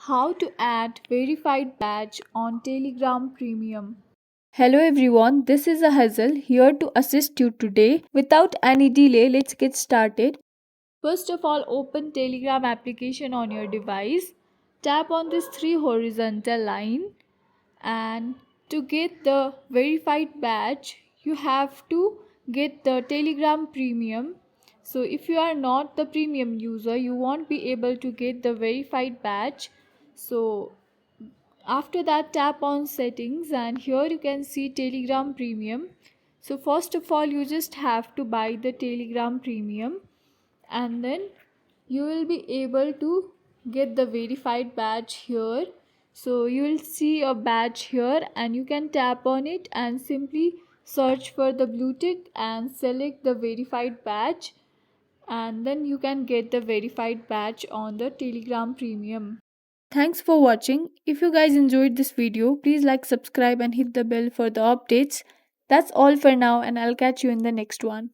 How to add verified badge on Telegram Premium. Hello everyone, this is a Hazel here to assist you today. Without any delay, let's get started. First of all, open Telegram application on your device. Tap on this three horizontal line, and to get the verified badge, you have to get the Telegram Premium. So if you are not the premium user, you won't be able to get the verified badge. So after that, tap on settings, and here you can see Telegram Premium. So first of all, you just have to buy the Telegram Premium, and then you will be able to get the verified badge here. So you will see a badge here, and you can tap on it and simply search for the blue tick and select the verified badge, and then you can get the verified badge on the Telegram Premium. Thanks for watching. If you guys enjoyed this video, please like, subscribe and hit the bell for the updates. That's all for now and I'll catch you in the next one.